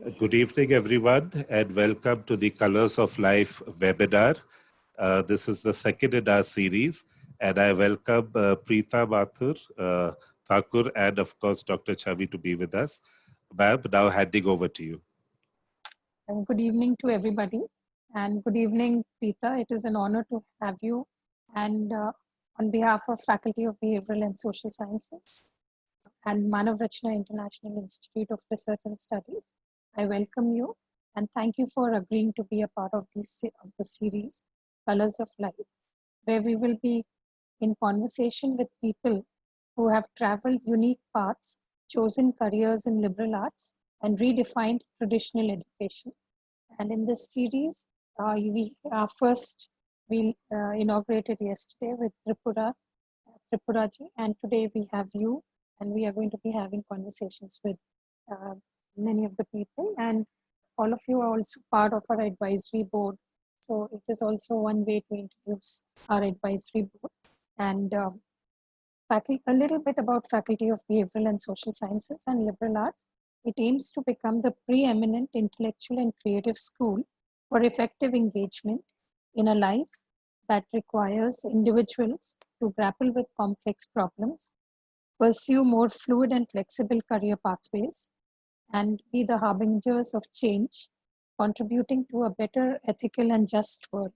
Good evening, everyone, and welcome to the Colors of Life webinar. This is the second in our series, and I welcome Preeta Mathur, Thakur, and of course, Dr. Chavi to be with us. Ma'am, now handing over to you. And good evening to everybody. And good evening, Preeta. It is an honor to have you. And on behalf of Faculty of Behavioral and Social Sciences and Manav Rachna International Institute of Research and Studies, I welcome you and thank you for agreeing to be a part of the series, Colors of Life, where we will be in conversation with people who have traveled unique paths, chosen careers in liberal arts, and redefined traditional education. And in this series, we inaugurated yesterday with Tripuraji, and today we have you, and we are going to be having conversations with many of the people, and all of you are also part of our advisory board. So it is also one way to introduce our advisory board. And a little bit about Faculty of Behavioral and Social Sciences and Liberal Arts. It aims to become the preeminent intellectual and creative school for effective engagement in a life that requires individuals to grapple with complex problems, pursue more fluid and flexible career pathways, and be the harbingers of change, contributing to a better ethical and just world.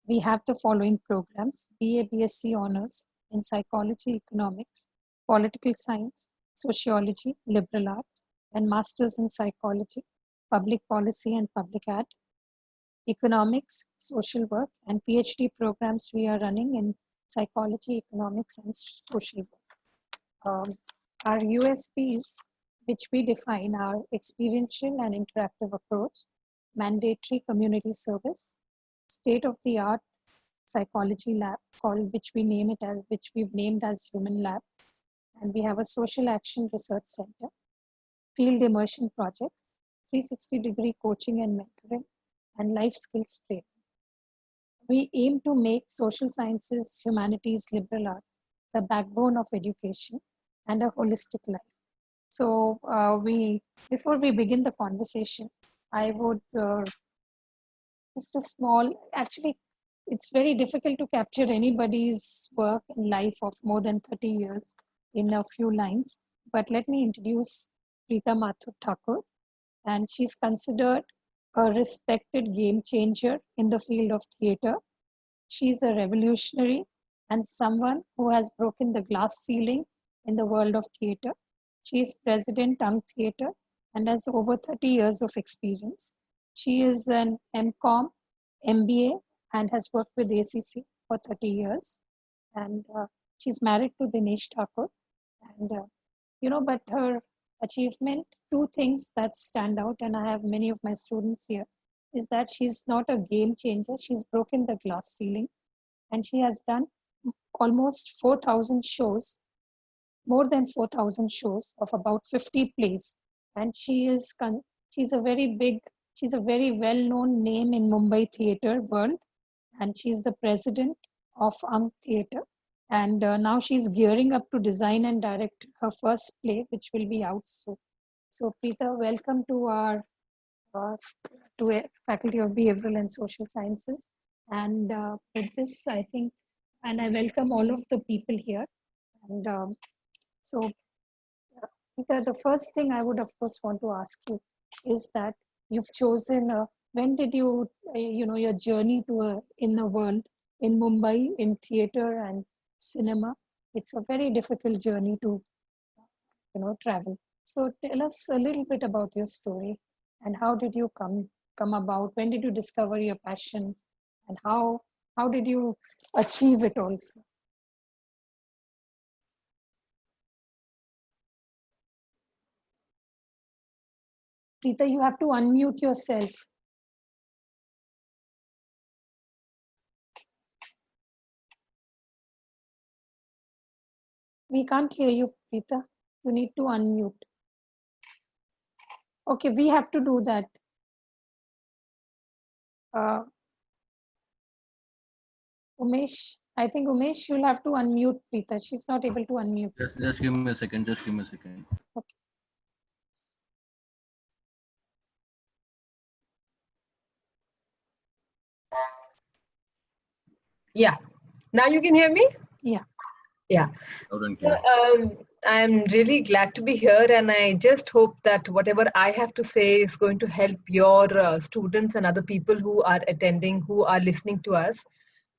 We have the following programs: BA, BSc Honors in Psychology, Economics, Political Science, Sociology, Liberal Arts, and Masters in Psychology, Public Policy and Public Ad, Economics, Social Work, and PhD programs we are running in Psychology, Economics, and Social Work. Our USPs, which we define, are experiential and interactive approach, mandatory community service, state-of-the-art psychology lab which we've named as Human Lab, and we have a social action research center, field immersion projects, 360-degree coaching and mentoring, and life skills training. We aim to make social sciences, humanities, liberal arts the backbone of education and a holistic life. So before we begin the conversation, I would actually, it's very difficult to capture anybody's work and life of more than 30 years in a few lines. But let me introduce Preeta Mathur Thakur, and she's considered a respected game changer in the field of theatre. She's a revolutionary and someone who has broken the glass ceiling in the world of theatre. She is President Young Theatre and has over 30 years of experience. She is an MCOM, MBA, and has worked with ACC for 30 years. And she's married to Dinesh Thakur. And, but her achievement, two things that stand out, and I have many of my students here, is that she's not a game changer. She's broken the glass ceiling. And she has done almost 4,000 shows, more than 4,000 shows of about 50 plays. And she's a very well-known name in Mumbai theatre world. And she's the president of Young Theatre. And now she's gearing up to design and direct her first play, which will be out soon. So Preeta, welcome to our Faculty of Behavioral and Social Sciences. And with this, I think, and I welcome all of the people here. And Preeta, the first thing I would, of course, want to ask you is that you've chosen, when did you, your journey in the world, in Mumbai, in theatre and cinema? It's a very difficult journey to, travel. So tell us a little bit about your story and how did you come about? When did you discover your passion? And how did you achieve it also? Preeta, you have to unmute yourself. We can't hear you, Preeta. You need to unmute. Okay, we have to do that. Umesh, I think Umesh, you'll have to unmute Preeta. She's not able to unmute. Just give me a second. Okay. Yeah. Now you can hear me? Yeah. Yeah. Loud and So, clear. I'm really glad to be here, and I just hope that whatever I have to say is going to help your students and other people who are attending, who are listening to us.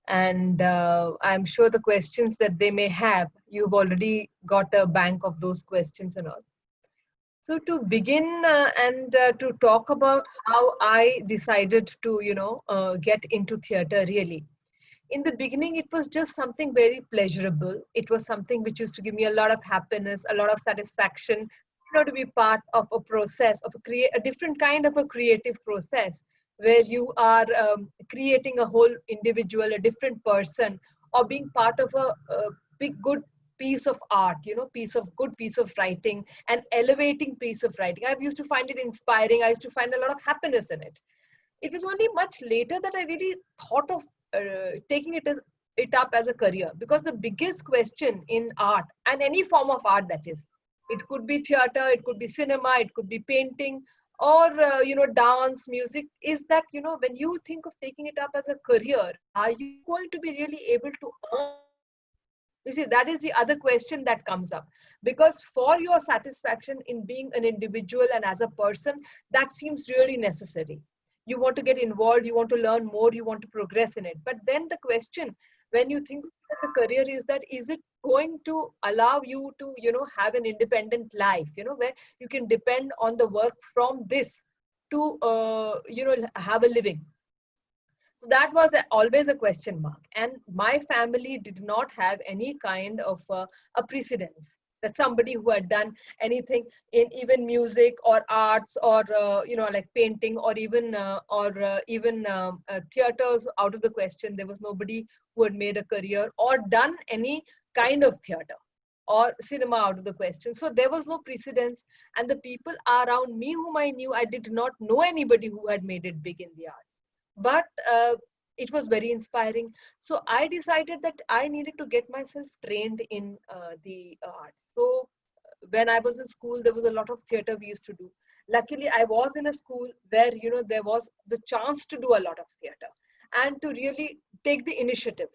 And I'm sure the questions that they may have, you've already got a bank of those questions and all. So to begin and to talk about how I decided to, get into theater really. In the beginning, it was just something very pleasurable. It was something which used to give me a lot of happiness, a lot of satisfaction, to be part of a process of a different kind of a creative process where you are creating a whole individual, a different person, or being part of a big good piece of art, good piece of writing, an elevating piece of writing. I used to find it inspiring. I used to find a lot of happiness in it. It was only much later that I really thought of taking it up as a career, because the biggest question in art, and any form of art, that is, it could be theater, it could be cinema, it could be painting, or dance, music, is that when you think of taking it up as a career, are you going to be really able to earn? You see, that is the other question that comes up, because for your satisfaction in being an individual and as a person, that seems really necessary. You want to get involved, you want to learn more, you want to progress in it. But then the question, when you think of it as a career, is that, is it going to allow you to, have an independent life, where you can depend on the work from this to, have a living? So that was always a question mark. And my family did not have any kind of a precedence that somebody who had done anything in even music or arts or, like painting, or even theaters, out of the question. There was nobody who had made a career or done any kind of theater or cinema, out of the question. So there was no precedence. And the people around me whom I knew, I did not know anybody who had made it big in the arts. But it was very inspiring. So I decided that I needed to get myself trained in the arts. So when I was in school, there was a lot of theater we used to do. Luckily, I was in a school where, there was the chance to do a lot of theater and to really take the initiative,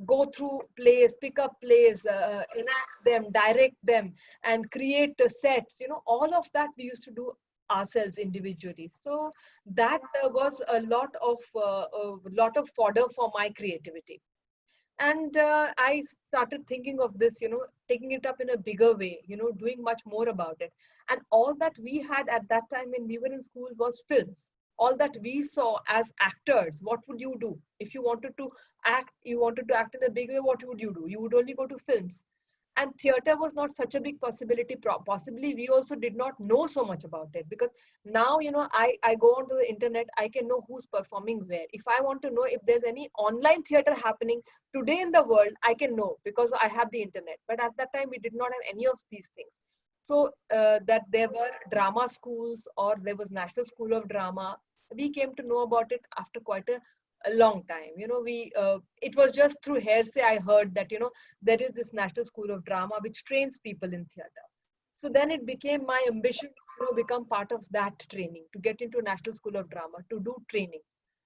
go through plays, pick up plays, enact them, direct them, and create the sets. All of that we used to do ourselves individually. So that was a lot of fodder for my creativity. And I started thinking of this, taking it up in a bigger way, doing much more about it. And all that we had at that time when we were in school was films. All that we saw as actors. What would you do if you wanted to act? You wanted to act in a big way. What would you do? You would only go to films. And theater was not such a big possibility. Possibly we also did not know so much about it, because now, I go onto the internet, I can know who's performing where. If I want to know if there's any online theater happening today in the world, I can know because I have the internet. But at that time, we did not have any of these things. So that there were drama schools, or there was National School of Drama, we came to know about it after quite a long time. It was just through hearsay I heard that, there is this National School of Drama which trains people in theater. So then it became my ambition to, become part of that training, to get into National School of Drama, to do training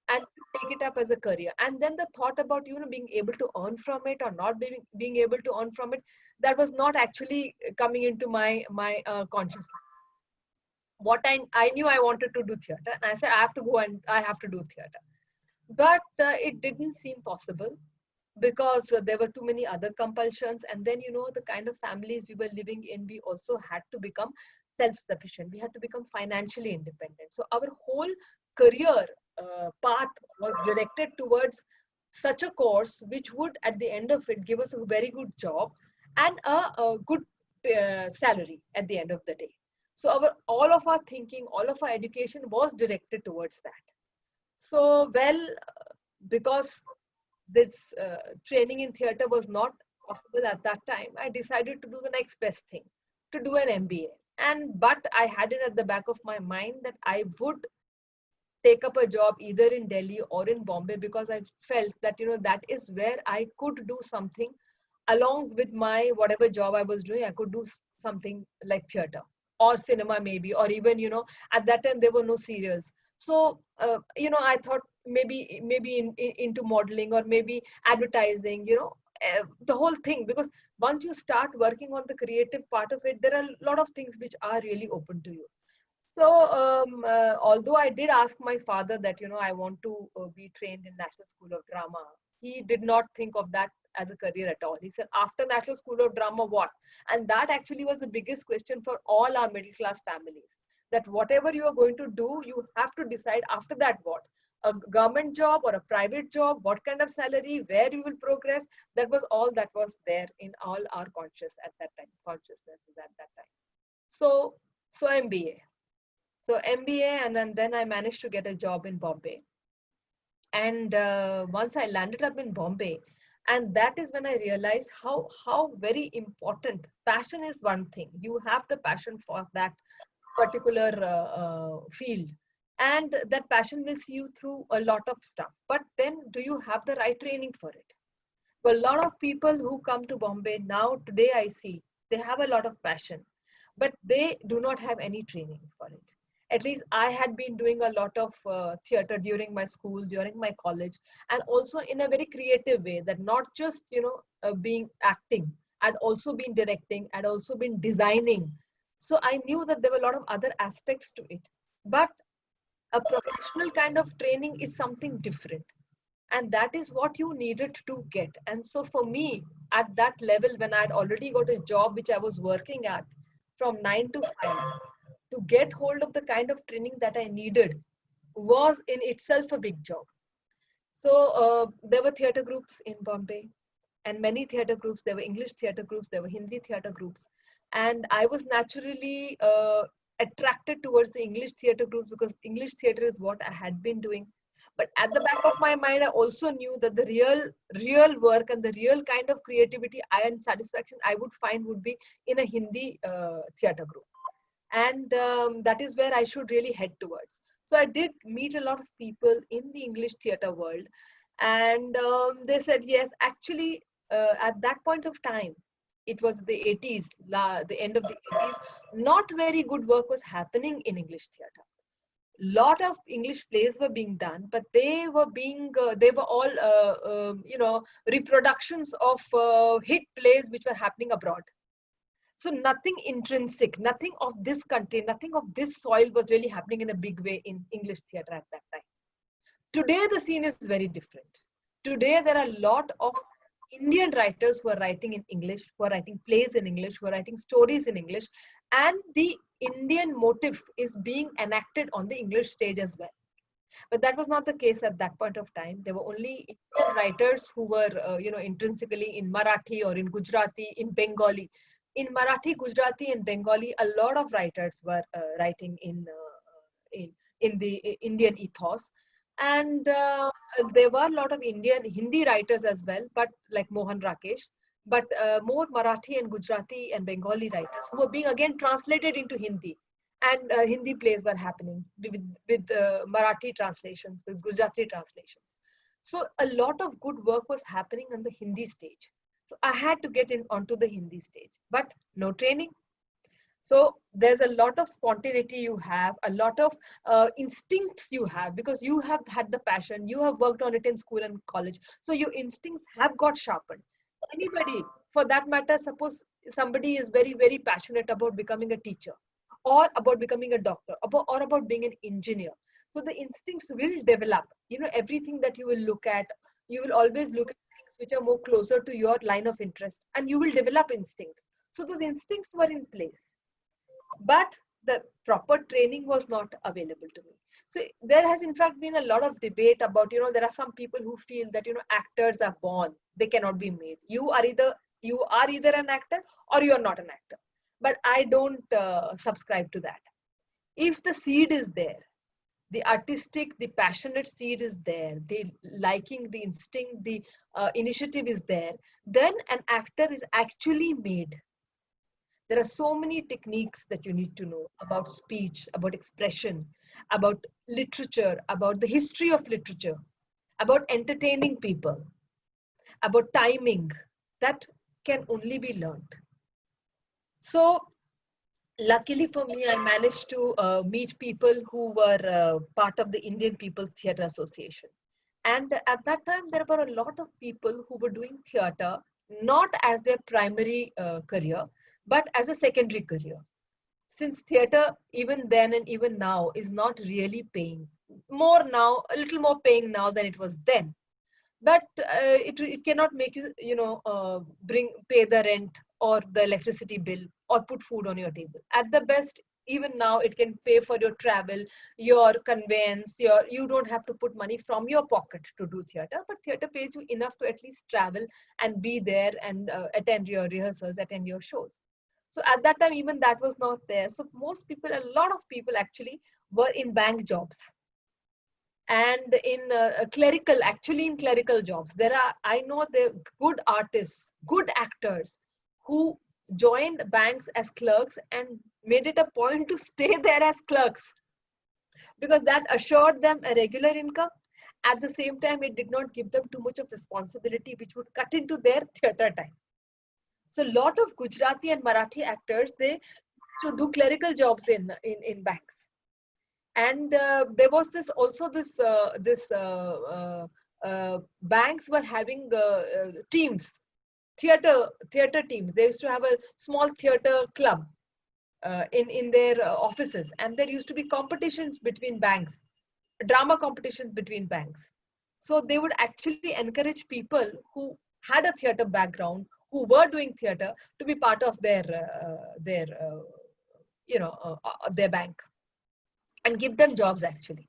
and to take it up as a career. And then the thought about, being able to earn from it or not being able to earn from it, that was not actually coming into my consciousness. What I knew, I wanted to do theater, and I said I have to go and I have to do theater. But it didn't seem possible, because there were too many other compulsions. And then, the kind of families we were living in, we also had to become self-sufficient. We had to become financially independent. So our whole career path was directed towards such a course which would, at the end of it, give us a very good job and a good salary at the end of the day. So all of our thinking, all of our education was directed towards that. So, well, because this training in theater was not possible at that time, I decided to do the next best thing, to do an MBA. But I had it at the back of my mind that I would take up a job either in Delhi or in Bombay, because I felt that, that is where I could do something along with my whatever job I was doing. I could do something like theater or cinema maybe, or even, at that time there were no serials. So I thought maybe into modeling or maybe advertising, the whole thing, because once you start working on the creative part of it, there are a lot of things which are really open to you. So although I did ask my father that I want to be trained in National School of Drama, he did not think of that as a career at all. He said, after National School of Drama, what? And that actually was the biggest question for all our middle class families, that whatever you are going to do, you have to decide after that what. A government job or a private job, what kind of salary, where you will progress. That was all that was there in all our consciousnesses at that time. So MBA. So MBA, and then I managed to get a job in Bombay. And once I landed up in Bombay, and that is when I realized how very important passion is. One thing, you have the passion for that particular field, and that passion will see you through a lot of stuff. But then, do you have the right training for it? A lot of people who come to Bombay now, today I see, they have a lot of passion, but they do not have any training for it. At least I had been doing a lot of theater during my school, during my college, and also in a very creative way, that not just, being acting, I'd also been directing, I'd also been designing. So I knew that there were a lot of other aspects to it. But a professional kind of training is something different, and that is what you needed to get. And so for me, at that level, when I had already got a job which I was working at from 9 to 5, to get hold of the kind of training that I needed was in itself a big job. So there were theater groups in Bombay, and many theater groups. There were English theater groups, there were Hindi theater groups, and I was naturally attracted towards the English theater groups because English theater is what I had been doing. But at the back of my mind, I also knew that the real work and the real kind of creativity and satisfaction I would find would be in a Hindi theater group. And that is where I should really head towards. So I did meet a lot of people in the English theater world, and they said, yes, actually, at that point of time, it was the 80s, the end of the 80s, not very good work was happening in English theater. Lot of English plays were being done, but they were all reproductions of hit plays which were happening abroad. So nothing intrinsic, nothing of this country, nothing of this soil was really happening in a big way in English theater at that time. Today, the scene is very different. Today, there are a lot of Indian writers who are writing in English, who are writing plays in English, who are writing stories in English, and the Indian motif is being enacted on the English stage as well. But that was not the case at that point of time. There were only Indian writers who were, intrinsically in Marathi or in Gujarati, in Bengali. In Marathi, Gujarati, and Bengali, a lot of writers were writing in the Indian ethos. And there were a lot of Indian Hindi writers as well, but like Mohan Rakesh, but more Marathi and Gujarati and Bengali writers who were being again translated into Hindi. And Hindi plays were happening with Marathi translations, with Gujarati translations. So a lot of good work was happening on the Hindi stage. So I had to get onto the Hindi stage, but no training. So there's a lot of spontaneity you have, a lot of instincts you have, because you have had the passion, you have worked on it in school and college. So your instincts have got sharpened. Anybody, for that matter, suppose somebody is very, very passionate about becoming a teacher or about becoming a doctor or about being an engineer. So the instincts will develop. Everything that you will look at, you will always look at things which are more closer to your line of interest, and you will develop instincts. So those instincts were in place, but the proper training was not available to me. So there has in fact been a lot of debate about, there are some people who feel that, actors are born, they cannot be made. You are either an actor or you are not an actor. But I don't subscribe to that. If the seed is there, the artistic, the passionate seed is there, the liking, the instinct, the initiative is there, then an actor is actually made. There are so many techniques that you need to know about speech, about expression, about literature, about the history of literature, about entertaining people, about timing, that can only be learned. So luckily for me, I managed to meet people who were part of the Indian People's Theatre Association. And at that time, there were a lot of people who were doing theatre not as their primary career, but as a secondary career. Since theatre, even then and even now, is not really paying more now, a little more paying now than it was then. But it cannot make you, pay the rent or the electricity bill or put food on your table. At the best, even now, it can pay for your travel, your conveyance, you don't have to put money from your pocket to do theatre, but theatre pays you enough to at least travel and be there and attend your rehearsals, attend your shows. So at that time, even that was not there. So most people, a lot of people actually were in bank jobs and in actually in clerical jobs. There are, I know, the good artists, good actors who joined banks as clerks and made it a point to stay there as clerks because that assured them a regular income. At the same time, it did not give them too much of responsibility, which would cut into their theater time. So a lot of Gujarati and Marathi actors, they to do clerical jobs in banks. And there was this also banks were having teams, theater teams. They used to have a small theater club in their offices, and there used to be competitions between banks, drama competitions between banks. So they would actually encourage people who had a theater background, who were doing theater, to be part of their bank and give them jobs. Actually,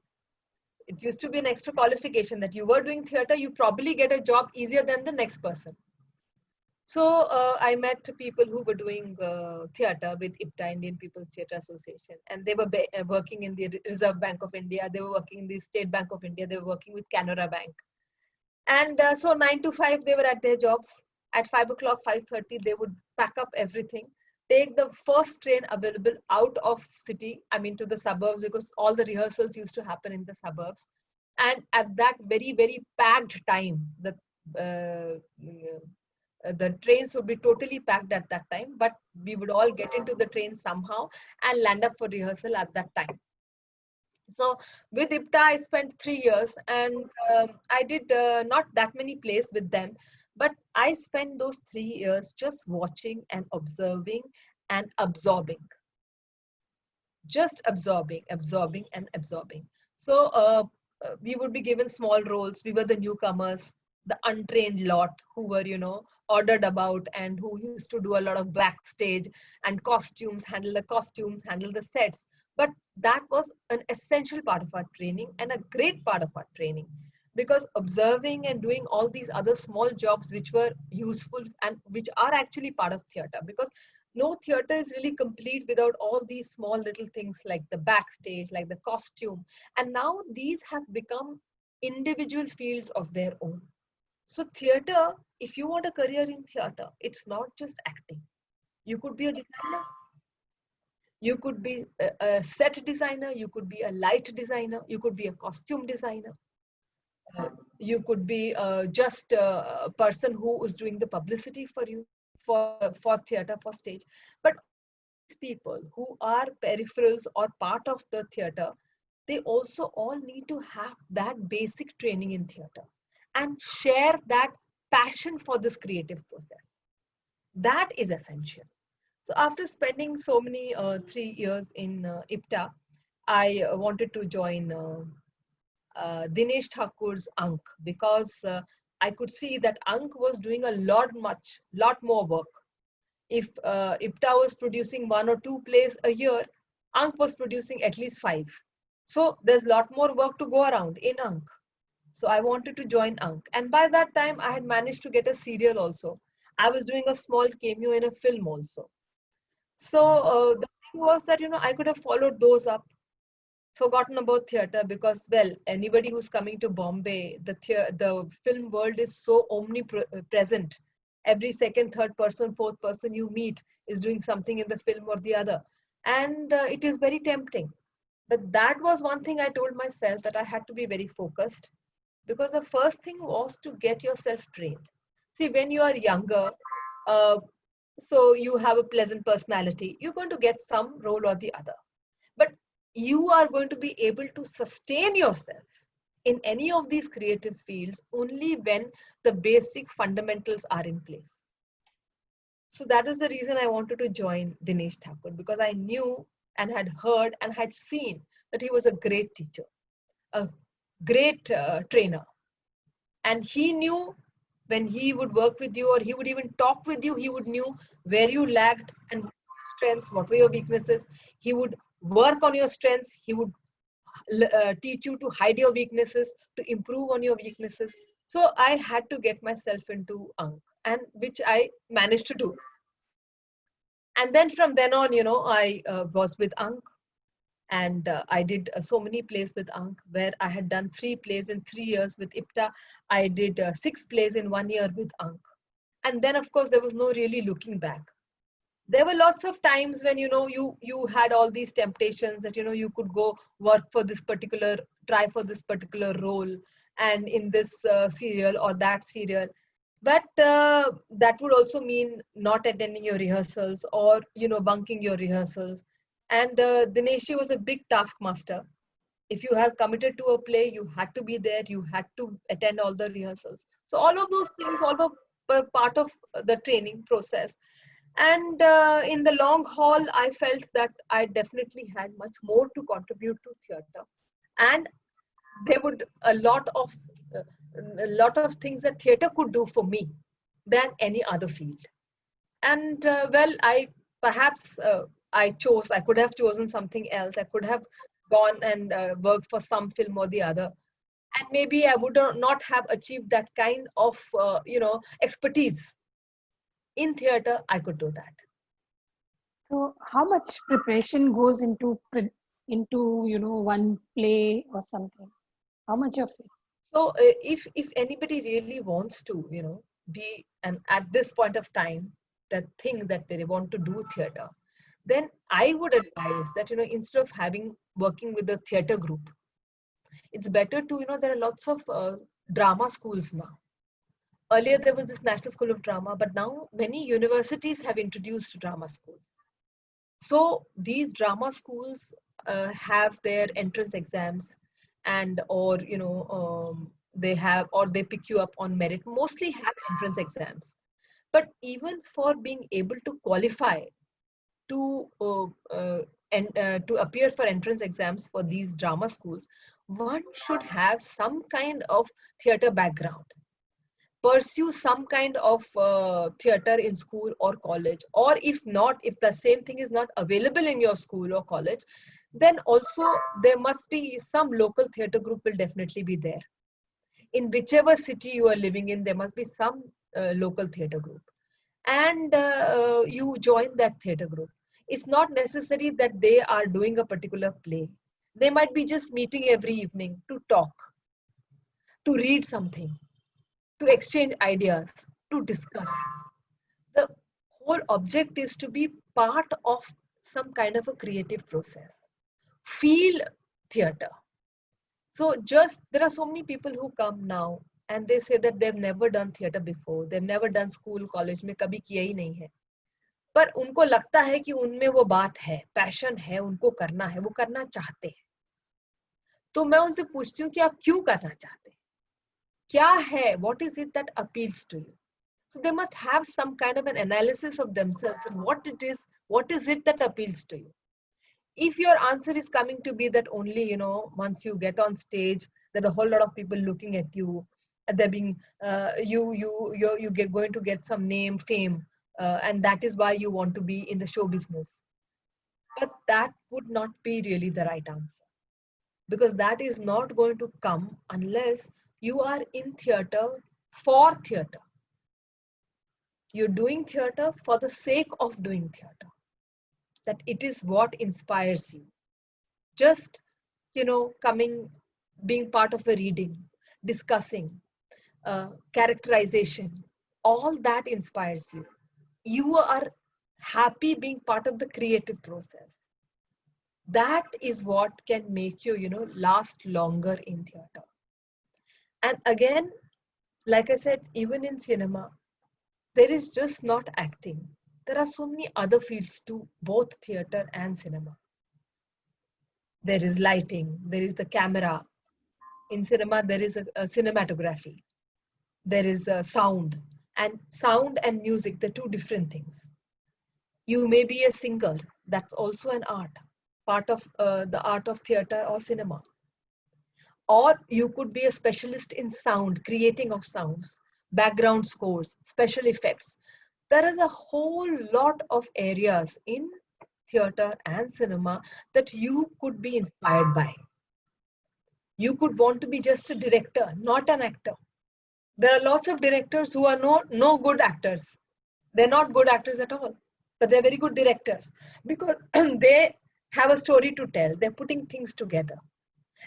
it used to be an extra qualification that you were doing theater, you probably get a job easier than the next person. So I met people who were doing theater with IPTA, Indian People's Theatre Association, and they were working in the Reserve Bank of India, they were working in the State Bank of India, they were working with Canara Bank. And so 9 to 5, they were at their jobs. At 5 o'clock, 5:30, they would pack up everything, take the first train available out of city, I mean to the suburbs, because all the rehearsals used to happen in the suburbs. And at that very, very packed time, the trains would be totally packed at that time, but we would all get into the train somehow and land up for rehearsal at that time. So with IPTA, I spent 3 years, and I did not that many plays with them, but I spent those 3 years just watching and observing and absorbing, just absorbing and absorbing. So we would be given small roles. We were the newcomers, the untrained lot who were, ordered about and who used to do a lot of backstage and handle the costumes, handle the sets. But that was an essential part of our training and a great part of our training, because observing and doing all these other small jobs which were useful and which are actually part of theater, because no theater is really complete without all these small little things like the backstage, like the costume. And now these have become individual fields of their own. So theater, if you want a career in theater, it's not just acting. You could be a designer, you could be a set designer, you could be a light designer, you could be a costume designer, you could be just a person who is doing the publicity for you, for theater, for stage. But people who are peripherals or part of the theater, they also all need to have that basic training in theater and share that passion for this creative process. That is essential. So after spending so many 3 years in IPTA, I wanted to join Dinesh Thakur's Ank, because I could see that Ank was doing a lot more work. If IPTA was producing 1 or 2 plays a year, Ank was producing at least 5. So there's a lot more work to go around in Ank. So I wanted to join Ank. And by that time, I had managed to get a serial also. I was doing a small cameo in a film also. So the thing was that, I could have followed those up, forgotten about theater, because, well, anybody who's coming to Bombay, the film world is so omnipresent. Every second, third person, fourth person you meet is doing something in the film or the other. And it is very tempting. But that was one thing I told myself, that I had to be very focused, because the first thing was to get yourself trained. See, when you are younger, uh, So you have a pleasant personality, you're going to get some role or the other. But you are going to be able to sustain yourself in any of these creative fields only when the basic fundamentals are in place. So that is the reason I wanted to join Dinesh Thakur, because I knew and had heard and had seen that he was a great teacher, a great trainer. And he knew when he would work with you or he would even talk with you, he would knew where you lacked and what were your strengths, what were your weaknesses. He would work on your strengths. He would teach you to hide your weaknesses, to improve on your weaknesses. So I had to get myself into Ank, and which I managed to do. And then from then on, I was with Ank, and I did so many plays with Ank, where I had done 3 plays in 3 years. With IPTA, I did 6 plays in 1 year with Ank. And then, of course, there was no really looking back. There were lots of times when, you had all these temptations that, you could go work for this particular, try for this particular role, and in this serial or that serial. But that would also mean not attending your rehearsals, or bunking your rehearsals. And Dinesh was a big taskmaster. If you have committed to a play, you had to be there, you had to attend all the rehearsals. So all of those things all were part of the training process. And in the long haul, I felt that I definitely had much more to contribute to theatre, and there would uh, a lot of things that theatre could do for me than any other field. And well, I could have chosen something else. I could have gone and worked for some film or the other, and maybe I would not have achieved that kind of expertise. In theatre, I could do that. So how much preparation goes into one play or something? How much of it? So if anybody really wants to, be, and at this point of time, that thing that they want to do theatre, then I would advise that, instead of working with a theatre group, it's better to, there are lots of drama schools now. Earlier there was this National School of Drama, but now many universities have introduced drama schools. So these drama schools have their entrance exams, and or they pick you up on merit, mostly have entrance exams. But even for being able to qualify to to appear for entrance exams for these drama schools, one should have some kind of theatre background, pursue some kind of theater in school or college. Or if not, if the same thing is not available in your school or college, then also there must be some local theater group will definitely be there. In whichever city you are living in, there must be some local theater group, and you join that theater group. It's not necessary that they are doing a particular play. They might be just meeting every evening to talk, to read something, to exchange ideas, to discuss. The whole object is to be part of some kind of a creative process. Feel theater. So there are so many people who come now and they say that they've never done theater before. They've never done school, college में कभी किया ही नहीं है. पर उनको लगता है कि उनमें वो बात है, पैशन है, उनको करना है, वो करना चाहते हैं. तो मैं उनसे पूछती हूँ कि आप क्यों करना चाहते हैं? क्या है? What is it that appeals to you? So they must have some kind of an analysis of themselves and what is it that appeals to you. If your answer is coming to be that only, once you get on stage, there's a whole lot of people looking at you, and they're being, going to get some name, fame, and that is why you want to be in the show business. But that would not be really the right answer, because that is not going to come unless you are in theater for theater. You're doing theater for the sake of doing theater. That it is what inspires you. Just, coming, being part of a reading, discussing, characterization, all that inspires you. You are happy being part of the creative process. That is what can make you, last longer in theater. And again, like I said, even in cinema, there is just not acting. there are so many other fields to both theater and cinema. There is lighting, there is the camera. In cinema, there is a cinematography. There is a sound. And sound and music, they're two different things. You may be a singer, that's also an art, part of the art of theater or cinema. Or you could be a specialist in sound, creating of sounds, background scores, special effects. There is a whole lot of areas in theater and cinema that you could be inspired by. You could want to be just a director, not an actor. There are lots of directors who are no good actors. They're not good actors at all, but they're very good directors because they have a story to tell. They're putting things together.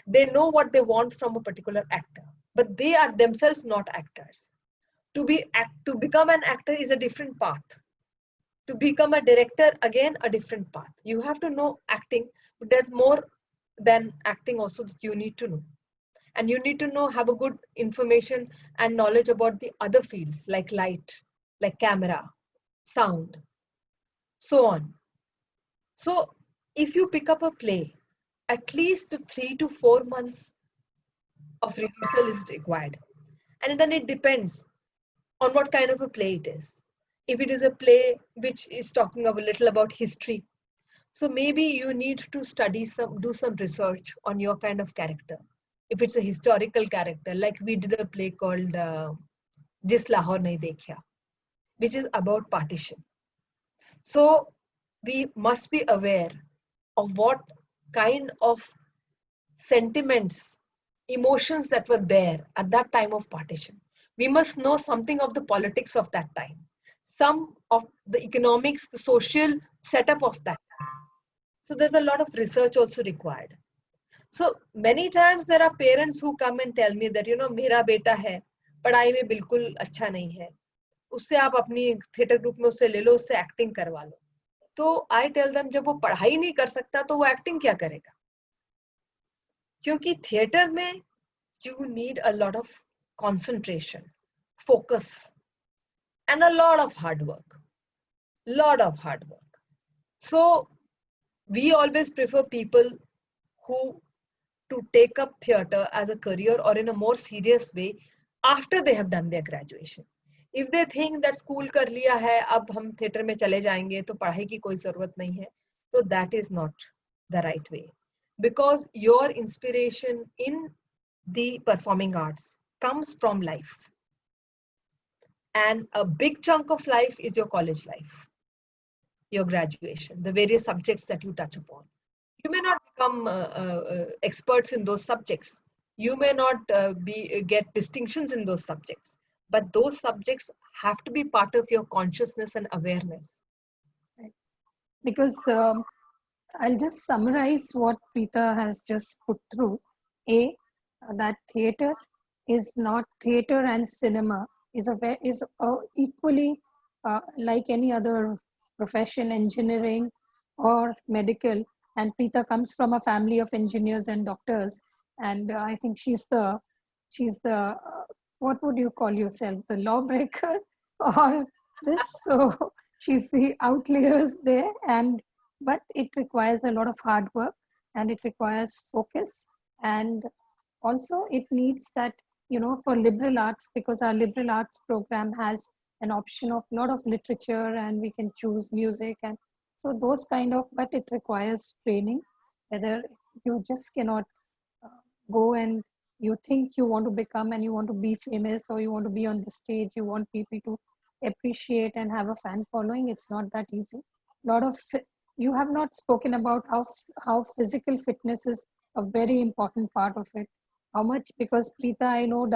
They know what they want from a particular actor, but they are themselves not actors. To become an actor is a different path. To become a director, again, a different path. You have to know acting, but there's more than acting also that you need to know. And you need to know, have a good information and knowledge about the other fields like light, like camera, sound, so on. So if you pick up a play, at least 3 to 4 months of rehearsal is required. And then it depends on what kind of a play it is. If it is a play which is talking a little about history, so maybe you need to do some research on your kind of character. If it's a historical character, like we did a play called Jis Lahore Nahi Dekhya, which is about partition. So we must be aware of what kind of sentiments, emotions that were there at that time of partition. We must know something of the politics of that time, some of the economics, the social setup of that time. So there's a lot of research also required. So many times there are parents who come and tell me that, मेरा बेटा है, पढ़ाई में बिल्कुल अच्छा नहीं है, उससे आप अपनी थिएटर ग्रुप में उससे ले लो, उससे एक्टिंग करवा लो. तो I tell them, जब वो पढ़ाई नहीं कर सकता तो वो एक्टिंग क्या करेगा? क्योंकि थिएटर में you need a lot of concentration, focus, and a lot of hard work. So we always prefer people who to take up theater as a career or in a more serious way after they have done their graduation. If they think that school कर लिया है, अब हम theater में चले जाएंगे तो पढ़ाई की कोई जरूरत नहीं है, so that is not the right way. Because your inspiration in the performing arts comes from life. And a big chunk of life is your college life, your graduation, the various subjects that you touch upon. You may not become experts in those subjects. You may not get distinctions in those subjects, but those subjects have to be part of your consciousness and awareness. Right. Because I'll just summarize what Preeta has just put through. That theater is not, theater and cinema is equally like any other profession, engineering or medical. And Preeta comes from a family of engineers and doctors, and I think she's the what would you call yourself, the lawbreaker or this? So she's the outliers there, but it requires a lot of hard work and it requires focus, and also it needs that, for liberal arts, because our liberal arts program has an option of a lot of literature and we can choose music, and so those kind of, but it requires training. Whether you just cannot go and you think you want to become and you want to be famous, or you want to be on the stage, you want people to appreciate and have a fan following, it's not that easy. You have not spoken about how physical fitness is a very important part of it. How much, because Preeta, I know,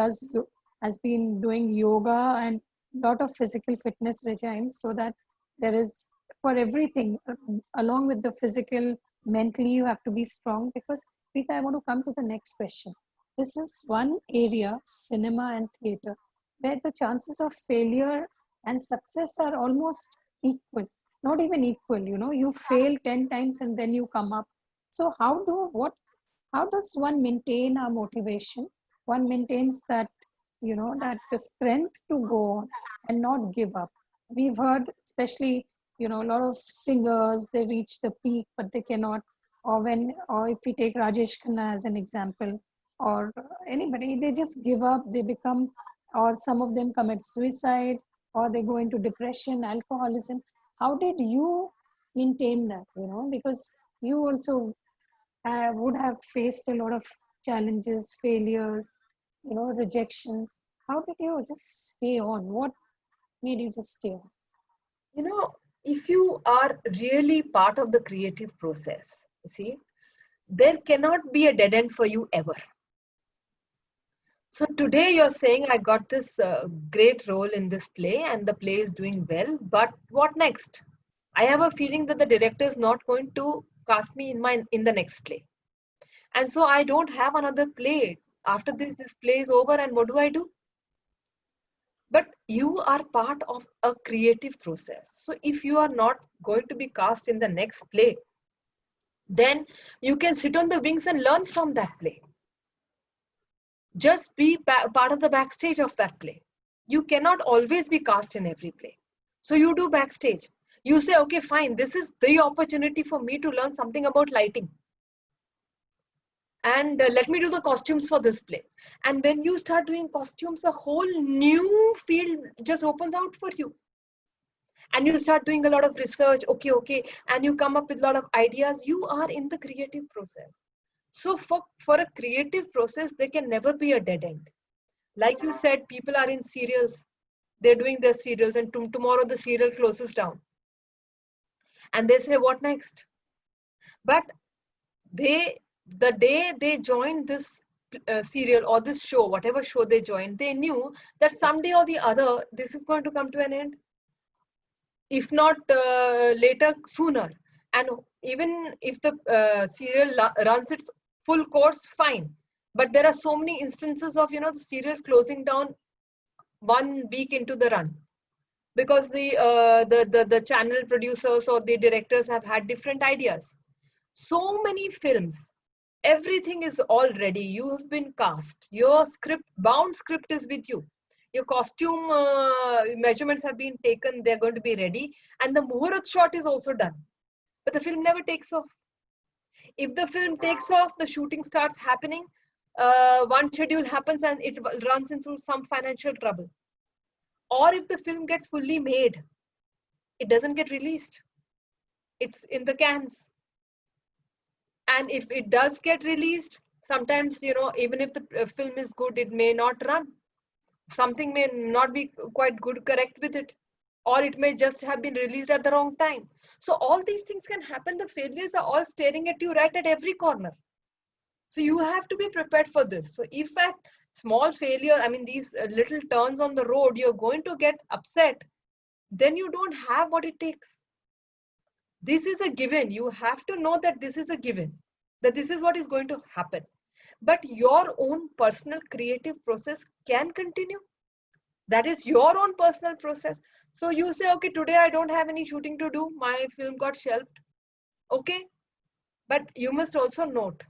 has been doing yoga and lot of physical fitness regimes, so that there is, for everything, along with the physical, mentally you have to be strong. Because Preeta, I want to come to the next question. This is one area, cinema and theater, where the chances of failure and success are almost equal. Not even equal, you fail 10 times and then you come up. So how does one maintain our motivation? One maintains that, that the strength to go on and not give up. We've heard, especially, a lot of singers, they reach the peak, but they cannot. Or if we take Rajesh Khanna as an example, or anybody, they just give up, they become, or some of them commit suicide, or they go into depression, alcoholism. How did you maintain that, because you also would have faced a lot of challenges, failures, rejections. How did you just stay on? What made you just stay on? You know, if you are really part of the creative process, see, there cannot be a dead end for you ever. So today you're saying I got this great role in this play and the play is doing well, but what next? I have a feeling that the director is not going to cast me in the next play. And so I don't have another play. After this play is over, and what do? But you are part of a creative process. So if you are not going to be cast in the next play, then you can sit on the wings and learn from that play. Just be part of the backstage of that play. You cannot always be cast in every play. So you do backstage. You say, okay, fine, this is the opportunity for me to learn something about lighting. And let me do the costumes for this play. And when you start doing costumes, a whole new field just opens out for you. And you start doing a lot of research, okay, and you come up with a lot of ideas. You are in the creative process. So for a creative process, there can never be a dead end. Like you said, people are in serials. They're doing their serials, and tomorrow the serial closes down. And they say, what next? But the day they joined this serial or this show, whatever show they joined, they knew that someday or the other, this is going to come to an end. If not later, sooner. And even if the serial runs its full course, fine. But there are so many instances of, the serial closing down 1 week into the run, because the channel producers or the directors have had different ideas. So many films, everything is all ready. You have been cast. Your bound script is with you. Your costume measurements have been taken. They're going to be ready. And the Muhurat shot is also done. But the film never takes off. If the film takes off, the shooting starts happening. One schedule happens and it runs into some financial trouble. Or if the film gets fully made, it doesn't get released. It's in the cans. And if it does get released, sometimes, even if the film is good, it may not run. Something may not be quite good, correct with it. Or it may just have been released at the wrong time. So all these things can happen. The failures are all staring at you right at every corner. So you have to be prepared for this. So if at small failure, these little turns on the road, you're going to get upset, then you don't have what it takes. This is a given. You have to know that this is a given, that this is what is going to happen. But your own personal creative process can continue. That is your own personal process. So you say, okay, today I don't have any shooting to do. My film got shelved. Okay. But you must also note,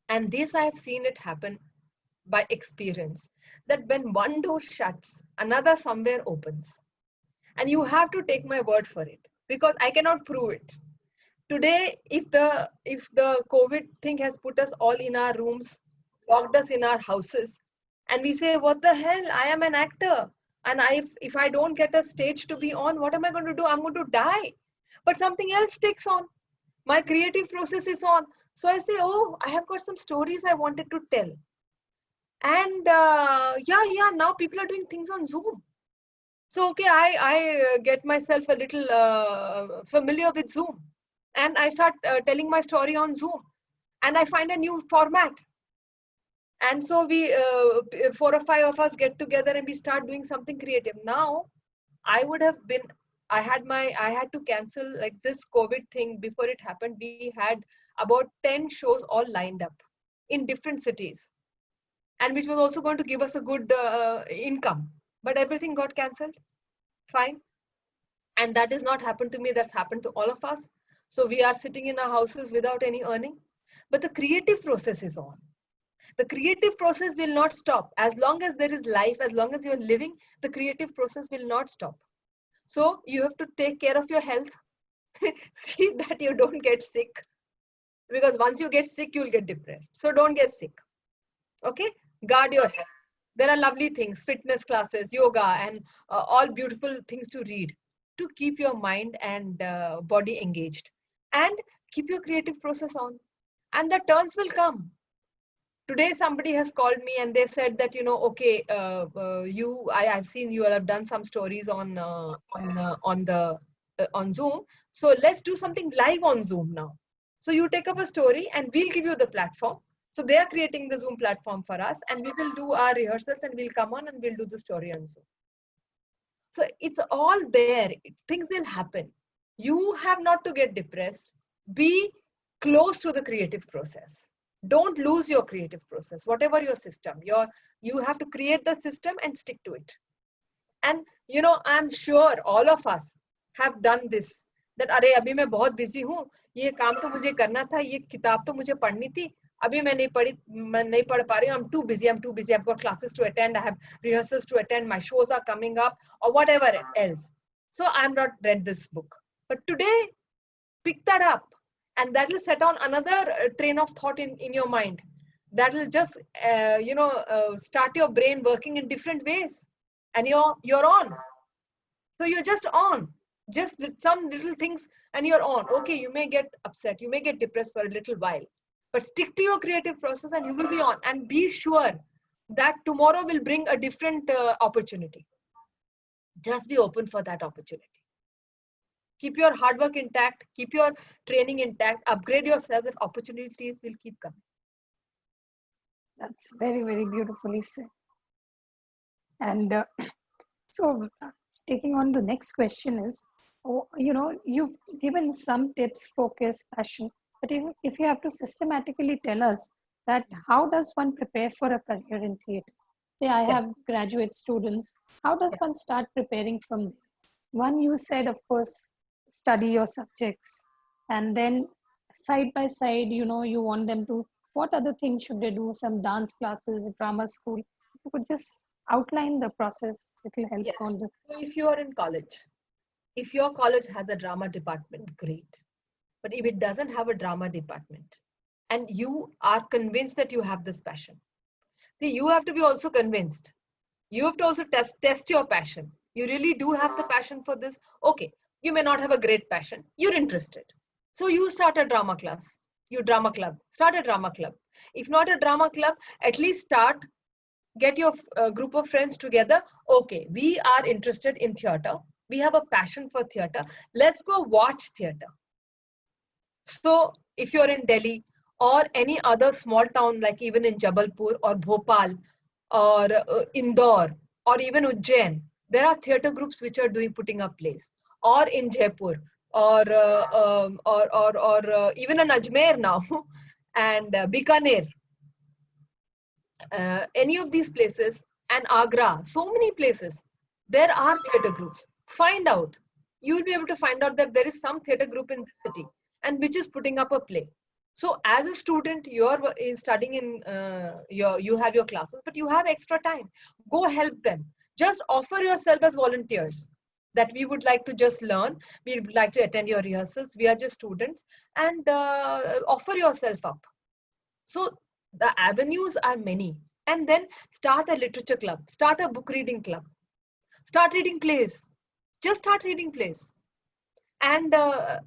and this I have seen it happen by experience, that when one door shuts, another somewhere opens. And you have to take my word for it, because I cannot prove it. Today, if the COVID thing has put us all in our rooms, locked us in our houses, and we say, what the hell, I am an actor. And if I don't get a stage to be on, what am I going to do? I'm going to die. But something else takes on. My creative process is on. So I say, oh, I have got some stories I wanted to tell. And now people are doing things on Zoom. So, okay, I get myself a little familiar with Zoom. And I start telling my story on Zoom. And I find a new format. And so we, 4 or 5 of us get together and we start doing something creative. Now, I had to cancel, like, this COVID thing before it happened. We had about 10 shows all lined up in different cities, and which was also going to give us a good income. But everything got cancelled. Fine. And that has not happened to me. That's happened to all of us. So we are sitting in our houses without any earning. But the creative process is on. The creative process will not stop. As long as there is life, as long as you're living, the creative process will not stop. So you have to take care of your health. See that you don't get sick, because once you get sick, you'll get depressed. So don't get sick. Okay, guard your health. There are lovely things, fitness classes, yoga, and all beautiful things to read to keep your mind and body engaged, and keep your creative process on, and the turns will come. Today somebody has called me and they said that, okay, I've seen you all have done some stories on Zoom, so let's do something live on Zoom now. So you take up a story and we'll give you the platform. So they are creating the Zoom platform for us, and we will do our rehearsals and we'll come on and we'll do the story on Zoom. So it's all there. Things will happen. You have not to get depressed. Be close to the creative process. Don't lose your creative process. Whatever your system, you have to create the system and stick to it. And I'm sure all of us have done this. That अरे अभी मैं बहुत busy हूँ, ये काम तो मुझे करना था, ये किताब तो मुझे पढ़नी थी, अभी मैं नहीं पढ़ पा रही हूँ, I'm too busy, I've got classes to attend, I have rehearsals to attend, my shows are coming up, or whatever else. So I'm not read this book. But today, pick that up, and that will set on another train of thought in your mind. That will just start your brain working in different ways, and you're on. So you're just on. Just some little things and you're on. Okay, you may get upset, you may get depressed for a little while, but stick to your creative process and you will be on. And be sure that tomorrow will bring a different opportunity. Just be open for that opportunity. Keep your hard work intact, keep your training intact, upgrade yourself, and opportunities will keep coming. That's very, very beautifully said. And so taking on the next question is, you've given some tips, focus, passion, but if you have to systematically tell us that how does one prepare for a career in theatre? Say I have graduate students, how does one start preparing from there? One, you said, of course, study your subjects, and then side by side, you want them to, what other things should they do? Some dance classes, drama school. If you could just outline the process, it will help on the. So if you are in college, if your college has a drama department, great. But if it doesn't have a drama department and you are convinced that you have this passion, see, you have to be also convinced. You have to also test your passion. You really do have the passion for this. Okay, you may not have a great passion. You're interested. So you start a drama class. Start a drama club. If not a drama club, at least get your group of friends together. Okay, we are interested in theater. We have a passion for theater. Let's go watch theater. So if you're in Delhi or any other small town, like even in Jabalpur or Bhopal or Indore or even Ujjain, there are theater groups which are putting up plays. Or in Jaipur or even in Ajmer now and Bikaner. Any of these places, and Agra, so many places, there are theatre groups. Find out. You will be able to find out that there is some theatre group in the city and which is putting up a play. So as a student, you're studying you have your classes, but you have extra time. Go help them. Just offer yourself as volunteers that we would like to just learn. We would like to attend your rehearsals. We are just students, and offer yourself up. So the avenues are many. And then start a literature club, start a book reading club, start reading plays. Just start reading plays. And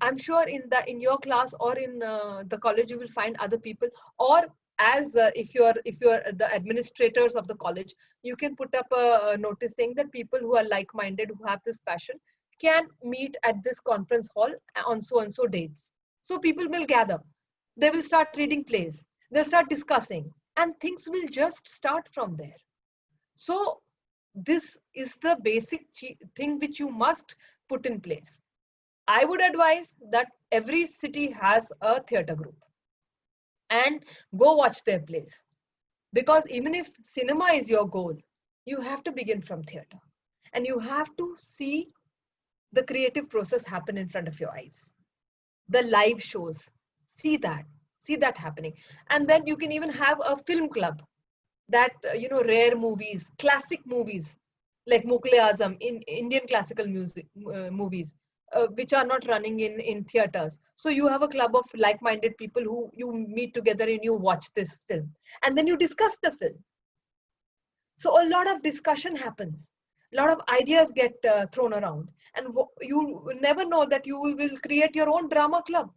I'm sure in your class or in the college you will find other people, or as if you're the administrators of the college, you can put up a notice saying that people who are like-minded, who have this passion, can meet at this conference hall on so and so dates. So people will gather, they will start reading plays, they'll start discussing, and things will just start from there. So this is the basic thing which you must put in place. I would advise that every city has a theatre group and go watch their plays. Because even if cinema is your goal, you have to begin from theatre. And you have to see the creative process happen in front of your eyes. The live shows, see that happening. And then you can even have a film club that, rare movies, classic movies, like Mughal Azam in Indian classical music movies, which are not running in theaters. So you have a club of like-minded people who you meet together and you watch this film, and then you discuss the film. So a lot of discussion happens, a lot of ideas get thrown around, and you never know that you will create your own drama club.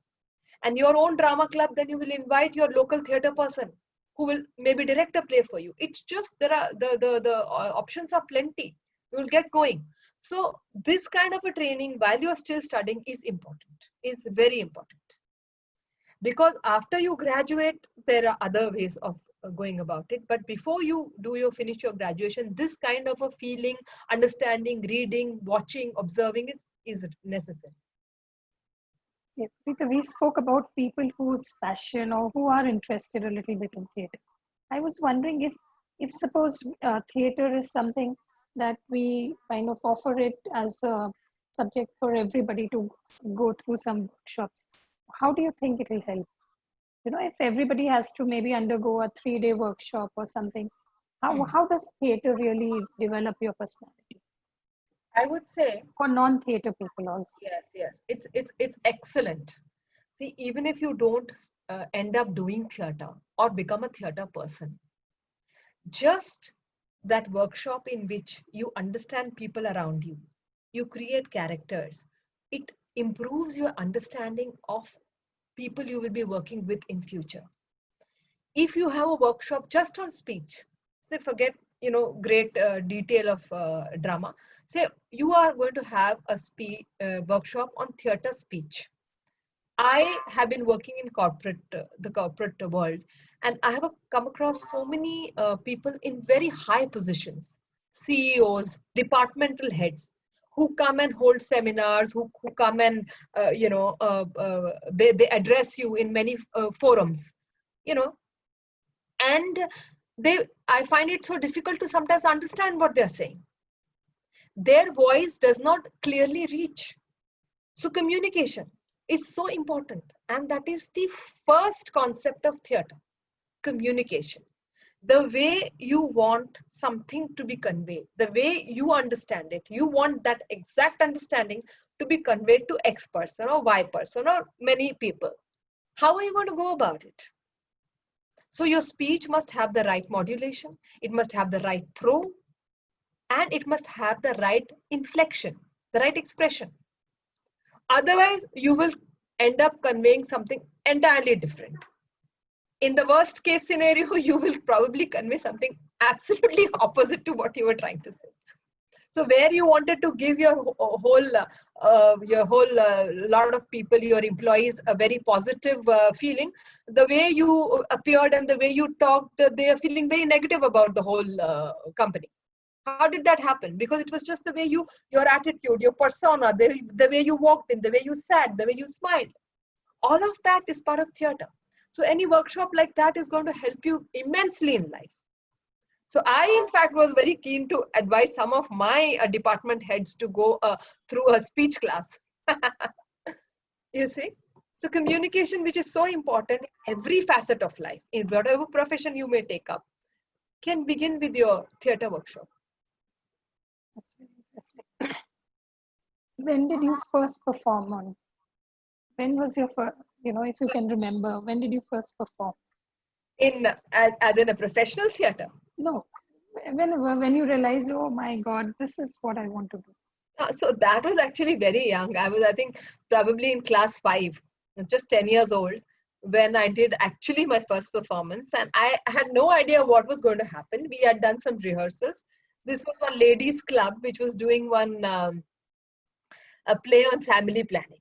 And your own drama club, then you will invite your local theater person who will maybe direct a play for you. It's just there are the options are plenty. You will get going. So this kind of a training while you are still studying is important, is very important. Because after you graduate, there are other ways of going about it. But before you finish your graduation, this kind of a feeling, understanding, reading, watching, observing is necessary. Yeah, Preeta, we spoke about people whose passion or who are interested a little bit in theatre. I was wondering if suppose theatre is something that we kind of offer it as a subject for everybody to go through some workshops, how do you think it will help? You know, if everybody has to maybe undergo a 3-day workshop or something, how does theatre really develop your personality? I would say For non-theatre people also. yes. It's excellent. See, even if you don't end up doing theater or become a theater person, just that workshop in which you understand people around you, you create characters, it improves your understanding of people you will be working with in future. If you have a workshop just on speech, say forget great detail of drama, say you are going to have a workshop on theater speech. I have been working in the corporate world, and I have come across so many people in very high positions, CEOs, departmental heads, who come and hold seminars, who come and they address you in many forums, you know, and I find it so difficult to sometimes understand what they're saying. Their voice does not clearly reach. So communication is so important, and that is the first concept of theater: communication. The way you want something to be conveyed, the way you understand it, you want that exact understanding to be conveyed to X person or Y person or many people. How are you going to go about it? So your speech must have the right modulation, it must have the right throw, and it must have the right inflection, the right expression. Otherwise, you will end up conveying something entirely different. In the worst case scenario, you will probably convey something absolutely opposite to what you were trying to say. So where you wanted to give your whole lot of people, your employees, a very positive feeling, the way you appeared and the way you talked, they are feeling very negative about the whole company. How did that happen? Because it was just the way your attitude, your persona, the way you walked in, the way you sat, the way you smiled. All of that is part of theater. So any workshop like that is going to help you immensely in life. So I, in fact, was very keen to advise some of my department heads to go through a speech class. You see? So communication, which is so important in every facet of life, in whatever profession you may take up, can begin with your theater workshop. That's very interesting. When did you first perform on? When was your first, if you can remember, when did you first perform? As in a professional theater? No, when you realized, oh my God, this is what I want to do. So that was actually very young. I think probably in class 5. I was just 10 years old when I did actually my first performance, and I had no idea what was going to happen. We had done some rehearsals. This was one ladies club which was doing one a play on family planning.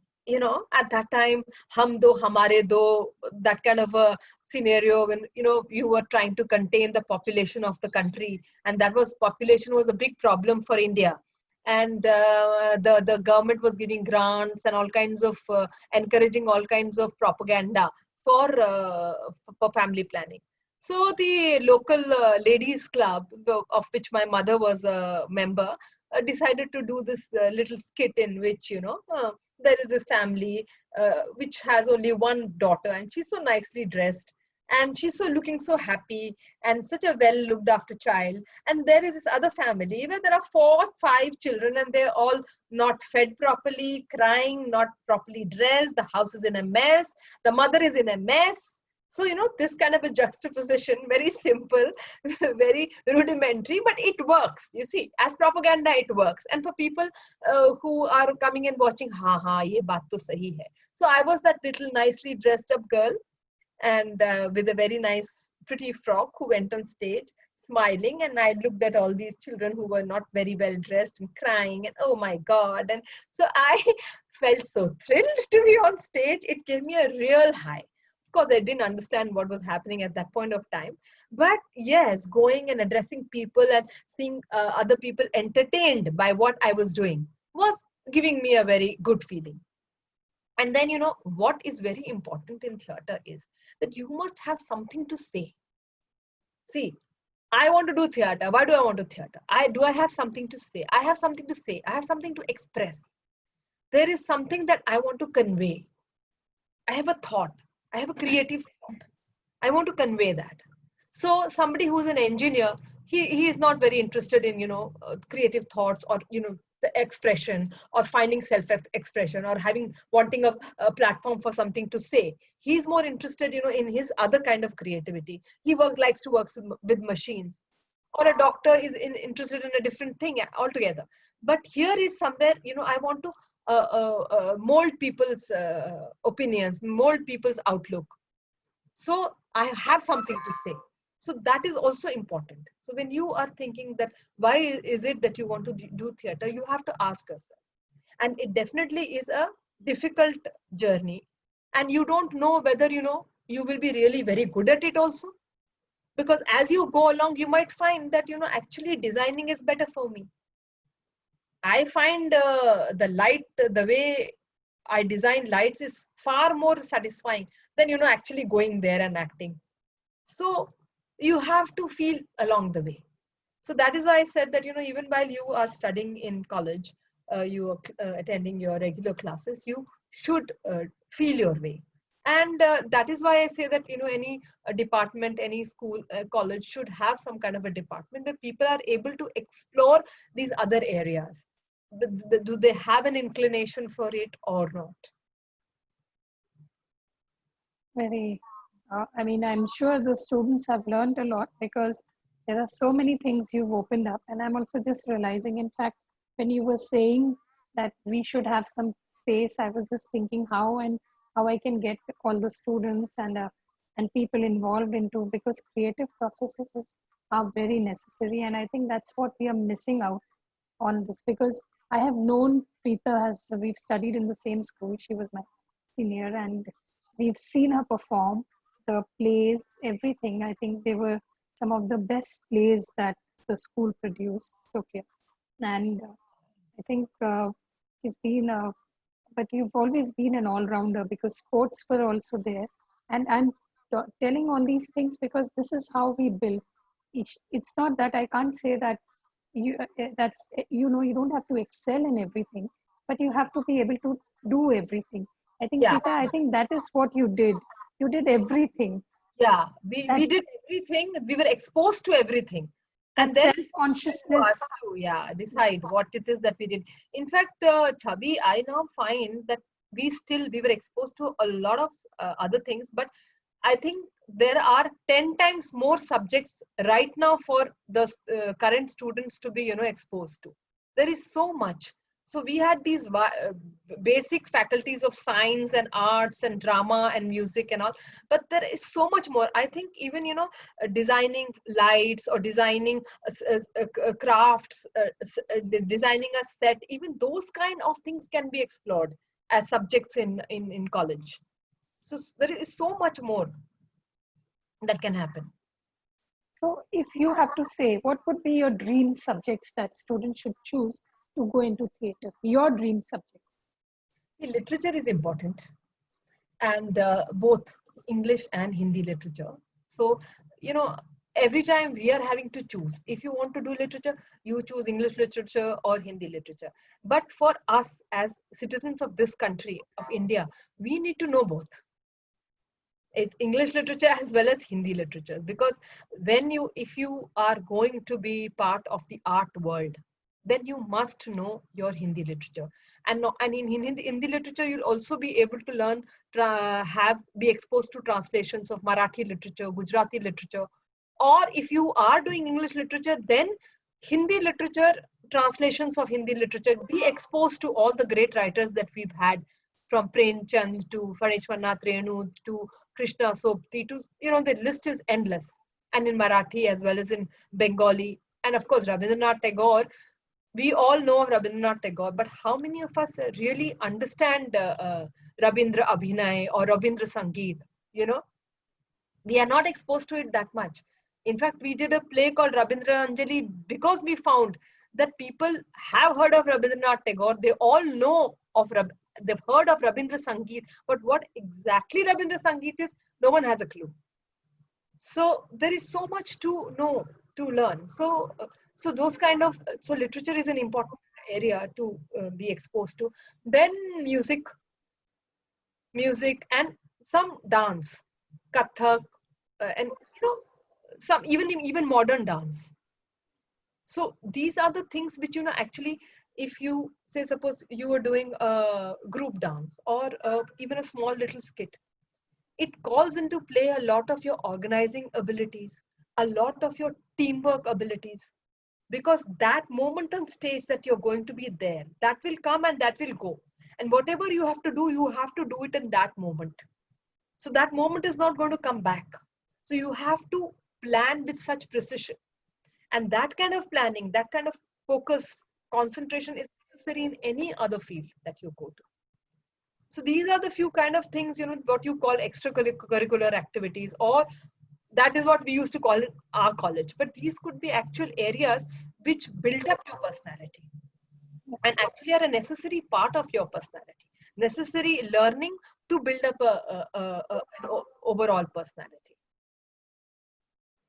At that time, hum do hamare do, that kind of a scenario when you were trying to contain the population of the country, and population was a big problem for India, and the government was giving grants and all kinds of encouraging all kinds of propaganda for family planning. So the local ladies club, of which my mother was a member, decided to do this little skit in which there is this family which has only one daughter, and she's so nicely dressed, and she's so looking so happy and such a well looked after child. And there is this other family where there are 4 5 children, and they're all not fed properly, crying, not properly dressed, the house is in a mess, the mother is in a mess. So this kind of a juxtaposition, very simple, very rudimentary, but it works. You see, as propaganda it works. And for people who are coming and watching, ha ye baat to sahi hai. So I was that little nicely dressed up girl, and with a very nice pretty frock, who went on stage smiling, and I looked at all these children who were not very well dressed and crying, and oh my god. And so I felt so thrilled to be on stage. It gave me a real high. Of course, I didn't understand what was happening at that point of time, but yes, going and addressing people and seeing other people entertained by what I was doing was giving me a very good feeling. And then, what is very important in theater is that you must have something to say. See, I want to do theater. Why do I want to theater? I have something to say. I have something to say. I have something to express. There is something that I want to convey. I have a thought. I have a creative thought. I want to convey that. So somebody who's an engineer, he is not very interested in creative thoughts, or the expression, or finding self-expression, or wanting a platform for something to say. He's more interested in his other kind of creativity. He likes to work with machines, or a doctor is interested in a different thing altogether. But here is somewhere I want to mold people's opinions, mold people's outlook. So I have something to say. So that is also important. So when you are thinking that why is it that you want to do theater, you have to ask yourself. And it definitely is a difficult journey. And you don't know whether, you will be really very good at it also. Because as you go along, you might find that, actually designing is better for me. I find the way I design lights is far more satisfying than, actually going there and acting. So you have to feel along the way. So that is why I said that, even while you are studying in college, you are attending your regular classes, you should feel your way. And that is why I say that, any department, any school, college should have some kind of a department where people are able to explore these other areas. Do they have an inclination for it or not? I'm sure the students have learned a lot, because there are so many things you've opened up. And I'm also just realizing, in fact, when you were saying that we should have some space, I was just thinking how I can get all the students and people involved into, because creative processes are very necessary. And I think that's what we are missing out on this, because I have known Preeta, we've studied in the same school. She was my senior, and we've seen her perform the plays, everything. I think they were some of the best plays that the school produced, Sophia. And I think she's been, but you've always been an all-rounder, because sports were also there. And I'm telling all these things because this is how we build. It's not that I can't say that you don't have to excel in everything, but you have to be able to do everything. I think, Yeah. Preeta, I think that is what you did. You did everything. Yeah, we did everything. We were exposed to everything. That And then self-consciousness. us to decide what it is that we did. In fact, Chabi, I now find that we were exposed to a lot of other things, but I think there are 10 times more subjects right now for the current students to be exposed to. There is so much. So we had these basic faculties of science and arts and drama and music and all, but there is so much more. I think even designing lights, or designing crafts, designing a set, even those kind of things can be explored as subjects in college. So there is so much more that can happen. So if you have to say, what would be your dream subjects that students should choose to go into theater? Your dream subjects. Literature is important, and both English and Hindi literature. So, every time we are having to choose, if you want to do literature, you choose English literature or Hindi literature. But for us as citizens of this country, of India, we need to know both. English literature as well as Hindi literature, because if you are going to be part of the art world, then you must know your Hindi literature. And no, and in Hindi literature, you'll also be able to learn, be exposed to translations of Marathi literature, Gujarati literature. Or if you are doing English literature, then Hindi literature, translations of Hindi literature, be exposed to all the great writers that we've had, from Prem Chand to Phaneshwar Renu to Krishna Sobti to, the list is endless. And in Marathi as well as in Bengali. And of course, Rabindranath Tagore. We all know of Rabindranath Tagore, but how many of us really understand Rabindra Abhinay or Rabindra Sangeet? We are not exposed to it that much. In fact, we did a play called Rabindra Anjali because we found that people have heard of Rabindranath Tagore. They all know of they've heard of Rabindra Sangeet, but what exactly Rabindra Sangeet is, no one has a clue. So there is so much to know, to learn. So literature is an important area to be exposed to. Then music and some dance, Kathak, and some even modern dance. So these are the things which actually, if you say, suppose you were doing a group dance or even a small little skit, it calls into play a lot of your organizing abilities, a lot of your teamwork abilities, because that moment on stage that you're going to be there, that will come and that will go. And whatever you have to do it in that moment. So that moment is not going to come back. So you have to plan with such precision. And that kind of planning, that kind of focus, concentration is necessary in any other field that you go to. So these are the few kind of things, what you call extracurricular activities, or that is what we used to call it our college. But these could be actual areas which build up your personality and actually are a necessary part of your personality, necessary learning to build up an overall personality.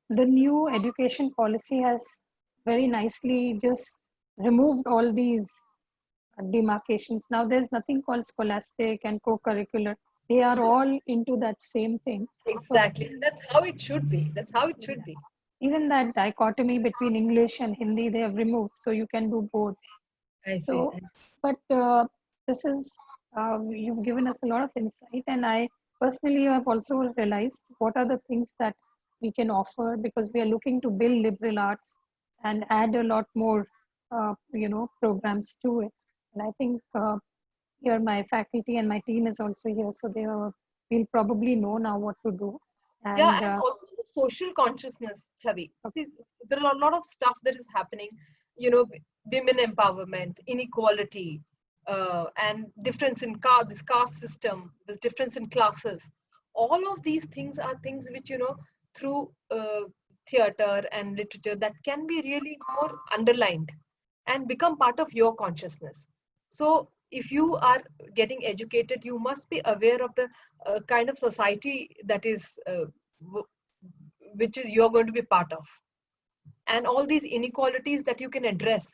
The new education policy has very nicely just removed all these demarcations. Now there's nothing called scholastic and co-curricular. They are all into that same thing. Exactly. So, that's how it should be. That's how it should be. Even that dichotomy between English and Hindi, they have removed. So you can do both. I see. So, but this is, you've given us a lot of insight. And I personally have also realized what are the things that we can offer, because we are looking to build liberal arts and add a lot more, programs to it. And I think here my faculty and my team is also here, so they will probably know now what to do. And also the social consciousness, Chavi. See, there are a lot of stuff that is happening, women empowerment, inequality, and difference in this caste system, this difference in classes. All of these things are things which, through theater and literature, that can be really more underlined and become part of your consciousness. So if you are getting educated, you must be aware of the kind of society that is which is you're going to be part of, and all these inequalities that you can address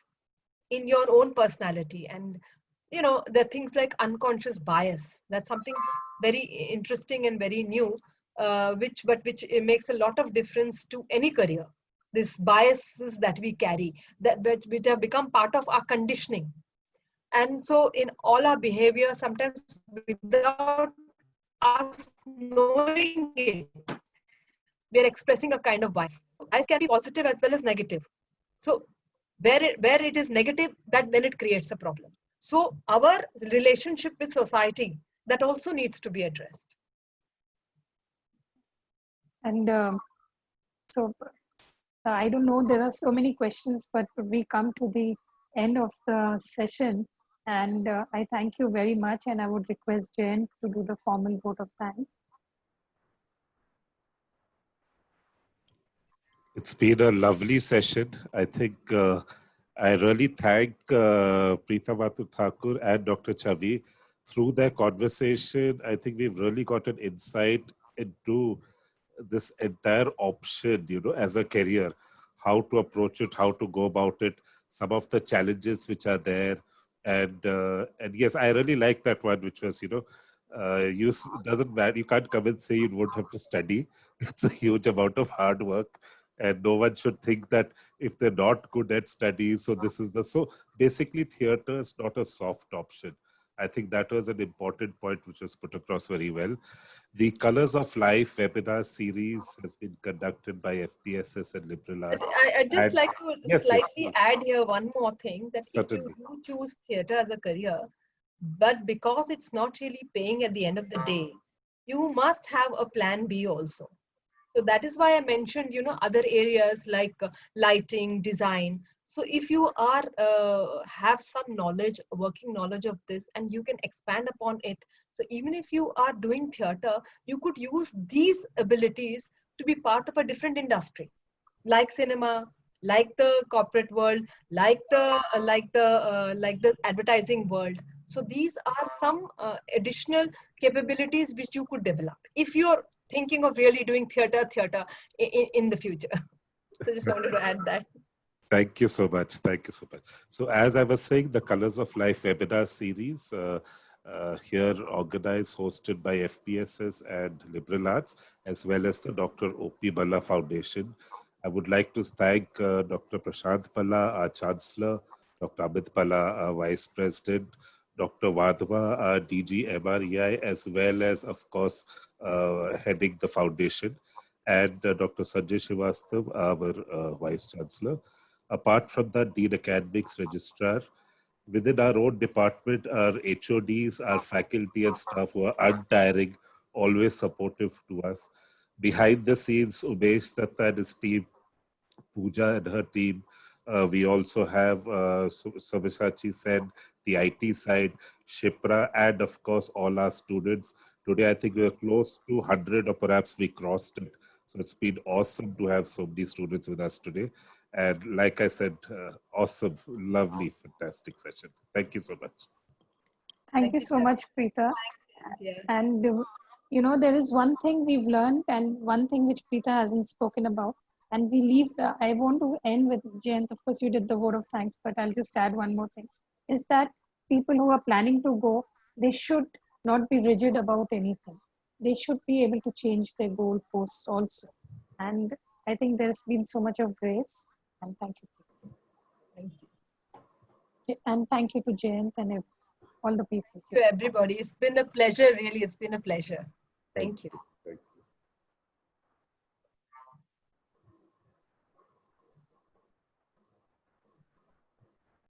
in your own personality. And there are things like unconscious bias. That's something very interesting and very new, which it makes a lot of difference to any career. These biases that we carry, which have become part of our conditioning. And so in all our behavior, sometimes without us knowing it, we are expressing a kind of bias. Bias can be positive as well as negative. So where it is negative, that then it creates a problem. So our relationship with society, that also needs to be addressed. And I don't know, there are so many questions, but we come to the end of the session. And I thank you very much. And I would request Jayant to do the formal vote of thanks. It's been a lovely session. I think I really thank Preeta Bahadur Thakur and Dr. Chavi. Through their conversation, I think we've really got an insight into this entire option, as a career, how to approach it, how to go about it, some of the challenges which are there. And yes, I really like that one, which was, doesn't matter. You can't come and say you won't have to study. It's a huge amount of hard work, and no one should think that if they're not good at studies, so this is the so basically theater is not a soft option. I think that was an important point which was put across very well. The Colors of Life webinar series has been conducted by FPSS and Liberal But Arts. I just And like to yes, yes, slightly add here one more thing, that if you certainly. do choose theater as a career, but because it's not really paying at the end of the day, you must have a plan B also. So that is why I mentioned, other areas like lighting, design. So if you are have some knowledge, working knowledge of this, and you can expand upon it. So even if you are doing theater, you could use these abilities to be part of a different industry, like cinema, like the corporate world, like the advertising world. So these are some additional capabilities which you could develop if you're thinking of really doing theater in the future. So just wanted to add that. Thank you so much. Thank you so much. So as I was saying, the Colors of Life webinar series here organized, hosted by FPSS and Liberal Arts, as well as the Dr. O.P. Balla Foundation. I would like to thank Dr. Prashant Balla, our Chancellor, Dr. Amit Balla, our Vice President, Dr. Wadhwa, our DG MREI, as well as, of course, heading the foundation, and Dr. Sanjay Srivastav, our Vice Chancellor. Apart from that, Dean Academics Registrar. Within our own department, our HODs, our faculty and staff who are untiring, always supportive to us. Behind the scenes, Umesh Datta and his team, Pooja and her team. We also have Sabashachi said, the IT side, Shipra, and of course, all our students. Today, I think we're close to 100, or perhaps we crossed it. So it's been awesome to have so many students with us today. And like I said, awesome, lovely, fantastic session. Thank you so much. Thank you so much, Preeta. Yeah. And there is one thing we've learned, and one thing which Preeta hasn't spoken about. And we leave. I want to end with Jayant. Of course, you did the vote of thanks, but I'll just add one more thing: is that people who are planning to go, they should not be rigid about anything. They should be able to change their goalposts also. And I think there's been so much of grace. And thank you, Thank and thank you to Jayant and all the people. you to everybody. It's been a pleasure, really. It's been a pleasure. Thank you.